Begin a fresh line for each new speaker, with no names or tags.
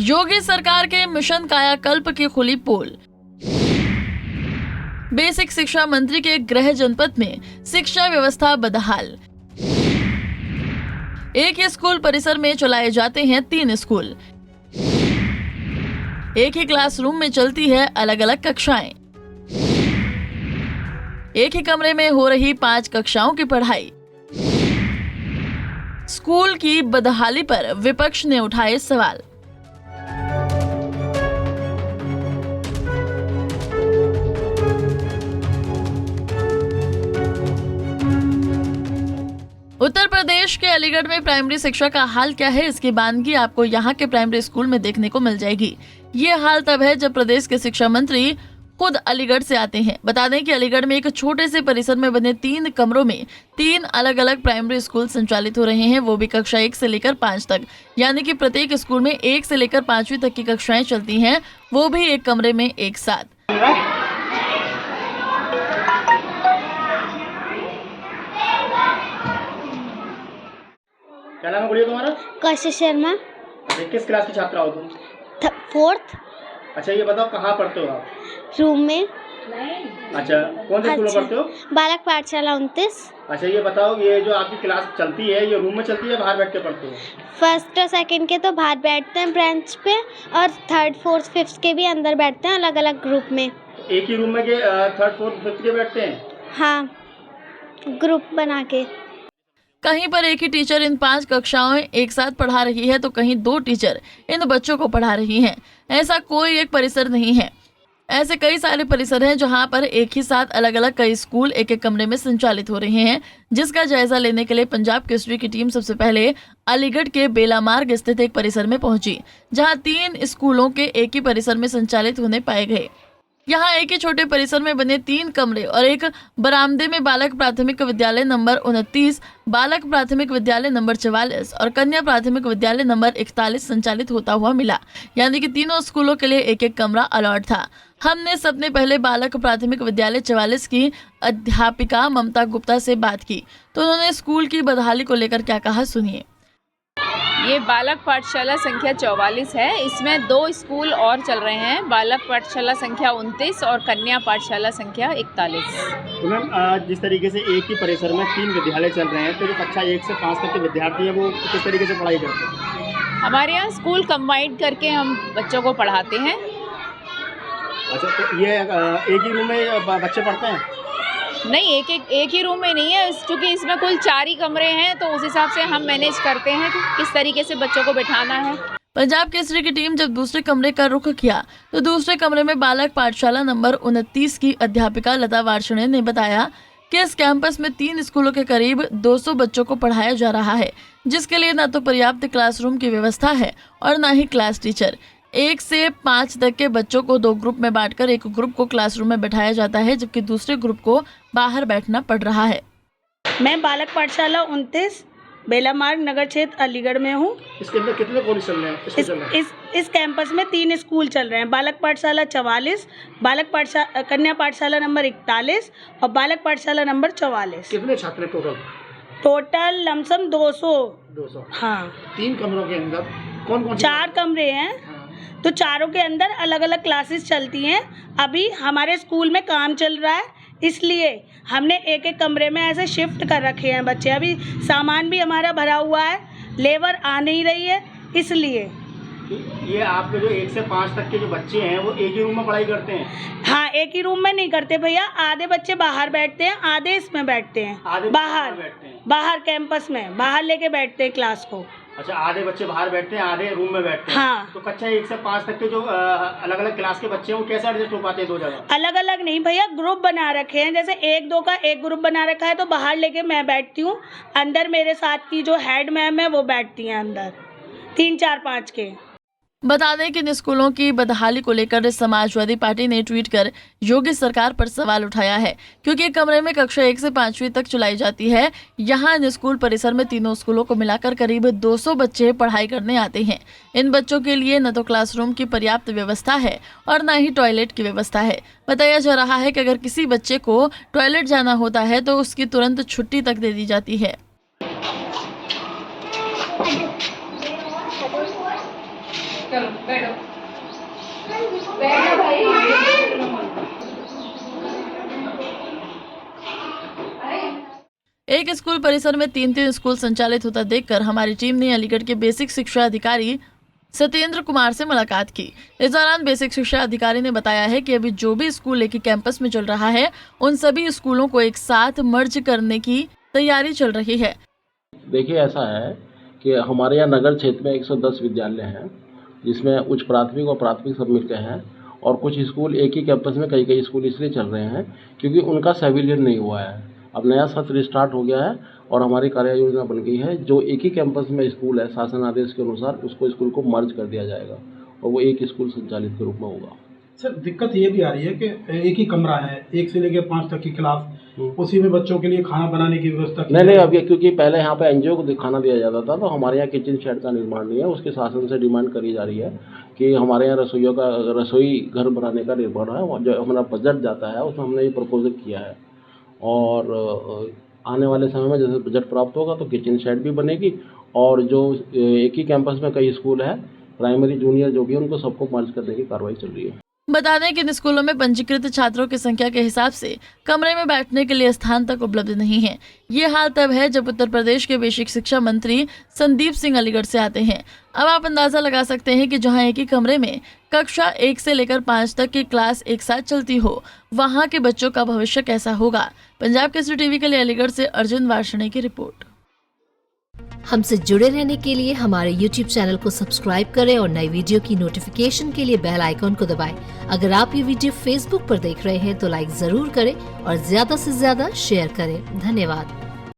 योगी सरकार के मिशन कायाकल्प की खुली पोल। बेसिक शिक्षा मंत्री के गृह जनपद में शिक्षा व्यवस्था बदहाल। एक ही स्कूल परिसर में चलाए जाते हैं 3 स्कूल। एक ही क्लासरूम में चलती है अलग अलग कक्षाएं। एक ही कमरे में हो रही 5 कक्षाओं की पढ़ाई। स्कूल की बदहाली पर विपक्ष ने उठाए सवाल। उत्तर प्रदेश के अलीगढ़ में प्राइमरी शिक्षा का हाल क्या है, इसकी बानगी आपको यहाँ के प्राइमरी स्कूल में देखने को मिल जाएगी। ये हाल तब है जब प्रदेश के शिक्षा मंत्री खुद अलीगढ़ से आते हैं। बता दें कि अलीगढ़ में एक छोटे से परिसर में बने 3 कमरों में 3 अलग अलग प्राइमरी स्कूल संचालित हो रहे हैं, वो भी कक्षा 1 से लेकर 5 तक। यानी कि प्रत्येक स्कूल में 1 से लेकर 5वीं तक की कक्षाएं चलती हैं, वो भी एक कमरे में एक साथ।
क्या नाम है गुड़िया तुम्हारा?
कौशिक शर्मा।
किस क्लास की छात्रा हो तुम?
4th।
अच्छा ये बताओ कहाँ पढ़ते हो आप?
रूम में।
अच्छा कौन से स्कूल में पढ़ते हो?
बालक पाठशाला 29।
अच्छा ये बताओ, ये जो आपकी क्लास चलती है ये रूम में चलती है बाहर बैठ के पढ़ते हो?
1st और 2nd के तो बाहर बैठते हैं ब्रांच पे, और 3rd 4th 5th के भी अंदर बैठते हैं अलग अलग ग्रुप में।
एक ही रूम में के 3rd 4th 5th के बैठते हैं?
हाँ, ग्रुप बना के।
कहीं पर एक ही टीचर इन 5 कक्षाओं एक साथ पढ़ा रही है तो कहीं 2 टीचर इन बच्चों को पढ़ा रही हैं। ऐसा कोई एक परिसर नहीं है, ऐसे कई सारे परिसर हैं जहां पर एक ही साथ अलग अलग कई स्कूल एक एक कमरे में संचालित हो रहे हैं, जिसका जायजा लेने के लिए पंजाब केसरी की टीम सबसे पहले अलीगढ़ के बेला मार्ग स्थित एक परिसर में पहुंची, जहां 3 स्कूलों के एक ही परिसर में संचालित होने पाए गए। यहाँ एक ही छोटे परिसर में बने 3 कमरे और एक बरामदे में बालक प्राथमिक विद्यालय नंबर 29, बालक प्राथमिक विद्यालय नंबर 44 और कन्या प्राथमिक विद्यालय नंबर 41 संचालित होता हुआ मिला। यानी कि तीनों स्कूलों के लिए एक एक कमरा अलॉट था। हमने सबने पहले बालक प्राथमिक विद्यालय 44 की अध्यापिका ममता गुप्ता से बात की, तो उन्होंने स्कूल की बदहाली को लेकर क्या कहा, सुनिए।
ये बालक पाठशाला संख्या 44 है। इसमें 2 स्कूल और चल रहे हैं, बालक पाठशाला संख्या 29 और कन्या पाठशाला संख्या 41।
तो मैम जिस तरीके से एक ही परिसर में 3 विद्यालय चल रहे हैं, तो जो कक्षा 1 से 5 तक के विद्यार्थी हैं वो किस तरीके से पढ़ाई करते हैं?
हमारे यहाँ स्कूल कंबाइंड करके हम बच्चों को पढ़ाते हैं।
अच्छा तो ये एक ही रूम में बच्चे पढ़ते हैं?
नहीं, एक ही रूम में नहीं है, क्योंकि इसमें कुल 4 ही कमरे हैं, तो उस हिसाब से हम मैनेज करते हैं कि किस तरीके से बच्चों को बिठाना है।
पंजाब केसरी की टीम जब दूसरे कमरे का रुख किया तो दूसरे कमरे में बालक पाठशाला नंबर 29 की अध्यापिका लता वार्ष्णेय ने बताया कि इस कैंपस में 3 स्कूलों के करीब 200 बच्चों को पढ़ाया जा रहा है, जिसके लिए न तो पर्याप्त क्लासरूम की व्यवस्था है और न ही क्लास टीचर। 1 से 5 तक के बच्चों को 2 ग्रुप में बांटकर एक ग्रुप को क्लासरूम में बैठाया जाता है, जबकि दूसरे ग्रुप को बाहर बैठना पड़ रहा है।
मैं बालक पाठशाला 29 बेला मार्ग नगर क्षेत्र अलीगढ़ में हूँ।
इसके अंदर कितने कॉलेज चल रहे हैं?
इस कैंपस में 3 स्कूल चल रहे हैं, बालक पाठशाला 44, कन्या पाठशाला नंबर 41 और बालक पाठशाला नंबर 44।
कितने छात्र
टोटल लमसम 200। हाँ,
3 कमरों के अंदर कौन
4 कमरे हैं, तो चारों के अंदर अलग अलग क्लासेस चलती हैं। अभी हमारे स्कूल में काम चल रहा है, इसलिए हमने एक एक कमरे में ऐसे शिफ्ट कर रखे हैं बच्चे। अभी सामान भी हमारा भरा हुआ है, लेबर आ नहीं रही है, इसलिए।
ये आपके जो 1 से 5 तक के जो बच्चे हैं वो एक ही रूम में पढ़ाई करते हैं?
हाँ, एक ही रूम में नहीं करते भैया, आधे बच्चे बाहर बैठते हैं, आधे इसमें बैठते हैं, बाहर कैंपस में बाहर लेके बैठते हैं क्लास को।
अच्छा, आधे बच्चे बाहर बैठते हैं, आधे रूम में बैठते हैं।
हाँ।
तो कक्षा 1 से 5 तक के जो अलग अलग क्लास के बच्चे हैं वो कैसे एडजस्ट हो पाते हैं 2 जगह?
अलग अलग नहीं भैया, ग्रुप बना रखे हैं। जैसे 1-2 का एक ग्रुप बना रखा है, तो बाहर लेके मैं बैठती हूँ, अंदर मेरे साथ की जो हेड मैम है वो बैठती हैं अंदर, 3, 4, 5 के।
बता दें कि इन स्कूलों की बदहाली को लेकर समाजवादी पार्टी ने ट्वीट कर योगी सरकार पर सवाल उठाया है, क्योंकि कमरे में कक्षा 1 से 5वीं तक चलाई जाती है। यहाँ इन स्कूल परिसर में तीनों स्कूलों को मिलाकर करीब 200 बच्चे पढ़ाई करने आते हैं। इन बच्चों के लिए न तो क्लासरूम की पर्याप्त व्यवस्था है और न ही टॉयलेट की व्यवस्था है। बताया जा रहा है कि अगर किसी बच्चे को टॉयलेट जाना होता है तो उसकी तुरंत छुट्टी तक दे दी जाती है।
चलो बैठो बैठो भाई।
एक स्कूल परिसर में 3 स्कूल संचालित होता देखकर हमारी टीम ने अलीगढ़ के बेसिक शिक्षा अधिकारी सत्येंद्र कुमार से मुलाकात की। इस दौरान बेसिक शिक्षा अधिकारी ने बताया है कि अभी जो भी स्कूल एक ही कैंपस में चल रहा है उन सभी स्कूलों को एक साथ मर्ज करने की तैयारी चल रही है।
देखिए, ऐसा है कि हमारे यहाँ नगर क्षेत्र में 110 विद्यालय हैं, जिसमें उच्च प्राथमिक और प्राथमिक सब मिलकर हैं, और कुछ स्कूल एक ही कैंपस में कई स्कूल इसलिए चल रहे हैं क्योंकि उनका सेविलियन नहीं हुआ है। अब नया सत्र स्टार्ट हो गया है और हमारी कार्य योजना बन गई है। जो एक ही कैंपस में स्कूल है, शासन आदेश के अनुसार उसको स्कूल को मर्ज कर दिया जाएगा और वो एक स्कूल संचालित के रूप में होगा।
सर, दिक्कत ये भी आ रही है कि एक ही कमरा है, 1 से लेकर 5 तक की क्लास, उसी में बच्चों के लिए खाना बनाने की व्यवस्था
नहीं, अभी क्योंकि पहले यहाँ पे एनजीओ को खाना दिया जाता था, तो हमारे यहाँ किचन शेड का निर्माण नहीं है। उसके शासन से डिमांड करी जा रही है कि हमारे यहाँ रसोई घर बनाने का निर्माण है। जो हमारा बजट जाता है उसमें हमने ये प्रपोजल किया है, और आने वाले समय में जैसे बजट प्राप्त होगा तो किचन शेड भी बनेगी, और जो एक ही कैंपस में कई स्कूल है, प्राइमरी जूनियर जो भी, उनको सबको मर्ज करने की कार्रवाई चल रही है।
बता दें कि इन स्कूलों में पंजीकृत छात्रों की संख्या के हिसाब से कमरे में बैठने के लिए स्थान तक उपलब्ध नहीं है। ये हाल तब है जब उत्तर प्रदेश के बेसिक शिक्षा मंत्री संदीप सिंह अलीगढ़ से आते हैं। अब आप अंदाजा लगा सकते हैं कि जहां एक ही कमरे में कक्षा 1 से लेकर 5 तक की क्लास एक साथ चलती हो, वहां के बच्चों का भविष्य कैसा होगा। पंजाब केसरी टीवी के लिए अलीगढ़ से अर्जुन वार्ष्णेय की रिपोर्ट।
हमसे जुड़े रहने के लिए हमारे YouTube चैनल को सब्सक्राइब करें और नई वीडियो की नोटिफिकेशन के लिए बेल आइकॉन को दबाएं। अगर आप ये वीडियो Facebook पर देख रहे हैं तो लाइक जरूर करें और ज्यादा से ज्यादा शेयर करें। धन्यवाद।